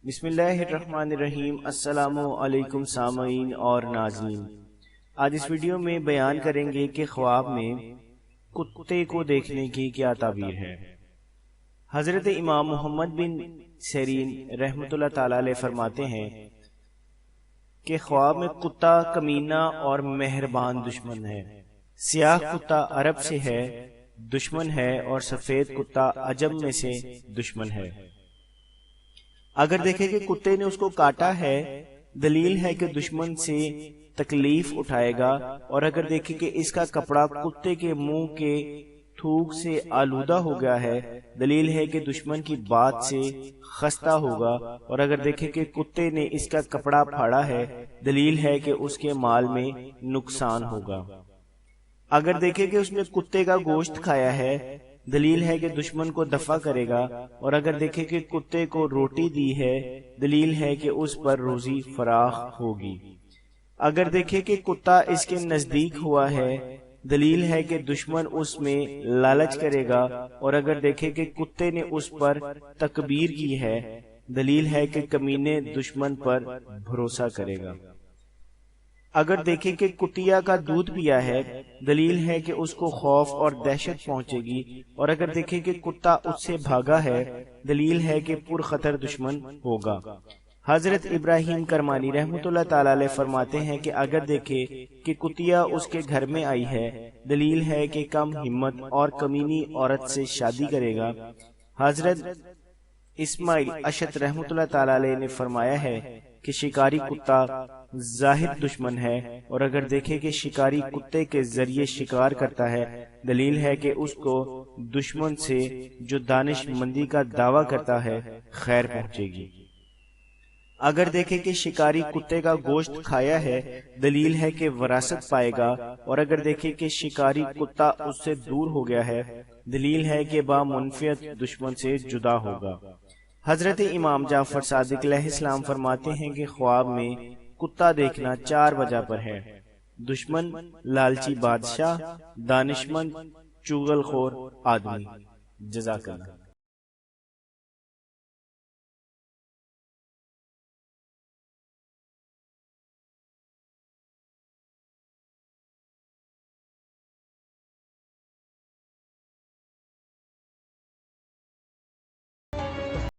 بسم اللہ الرحمن الرحیم۔ السلام علیکم سامعین اور ناظرین، آج اس ویڈیو میں بیان کریں گے کہ خواب میں کتے کو دیکھنے کی کیا تعبیر ہے۔ حضرت امام محمد بن سیرین رحمۃ اللہ تعالی علیہ فرماتے ہیں کہ خواب میں کتا کمینہ اور مہربان دشمن ہے۔ سیاہ کتا عرب سے ہے دشمن ہے، اور سفید کتا عجم میں سے دشمن ہے۔ اگر دیکھیں کہ کتے نے اس کو کاٹا ہے، دلیل ہے کہ دشمن سے تکلیف اٹھائے گا، اور اگر دیکھیں کہ اس کا کپڑا کتے کے منہ کے تھوک سے آلودہ ہو گیا ہے، دلیل ہے کہ دشمن کی بات سے خستہ ہوگا، اور اگر دیکھیں کہ کتے نے اس کا کپڑا پھاڑا ہے، دلیل ہے کہ اس کے مال میں نقصان ہوگا۔ اگر دیکھیں کہ اس نے کتے کا گوشت کھایا ہے، دلیل ہے کہ دشمن کو دفع کرے گا، اور اگر دیکھیں کہ کتے کو روٹی دی ہے، دلیل ہے کہ اس پر روزی فراخ ہوگی۔ اگر دیکھیں کہ کتا اس کے نزدیک ہوا ہے، دلیل ہے کہ دشمن اس میں لالچ کرے گا، اور اگر دیکھیں کہ کتے نے اس پر تکبیر کی ہے، دلیل ہے کہ کمینے دشمن پر بھروسہ کرے گا۔ اگر دیکھیں کہ کتیا کا دودھ پیا ہے، دلیل ہے کہ اس کو خوف اور دہشت پہنچے گی، اور اگر دیکھیں کہ کتا اس سے بھاگا ہے، دلیل ہے کہ پرخطر دشمن ہوگا۔ حضرت ابراہیم کرمانی رحمۃ اللہ تعالی علیہ فرماتے ہیں کہ اگر دیکھے کہ کتیا اس کے گھر میں آئی ہے، دلیل ہے کہ کم ہمت اور کمینی عورت سے شادی کرے گا۔ حضرت اسماعیل اشت رحمۃ اللہ تعالی علیہ نے فرمایا ہے کہ شکاری کتا ظاہر دشمن ہے، اور اگر دیکھے کہ شکاری کتے کے ذریعے شکار کرتا ہے، دلیل ہے کہ اس کو دشمن سے جو دانش مندی کا دعویٰ کرتا ہے خیر پہنچے گی۔ اگر دیکھے کہ شکاری کتے کا گوشت کھایا ہے، دلیل ہے کہ وراثت پائے گا، اور اگر دیکھے کہ شکاری کتا اس سے دور ہو گیا ہے، دلیل ہے کہ بامنفعت دشمن سے جدا ہوگا۔ حضرت امام جعفر صادق علیہ السلام فرماتے ہیں کہ خواب میں کتا دیکھنا 4 وجہ پر ہے: دشمن، لالچی بادشاہ، دانشمند، چغل خور آدمی۔ جزاک اللہ۔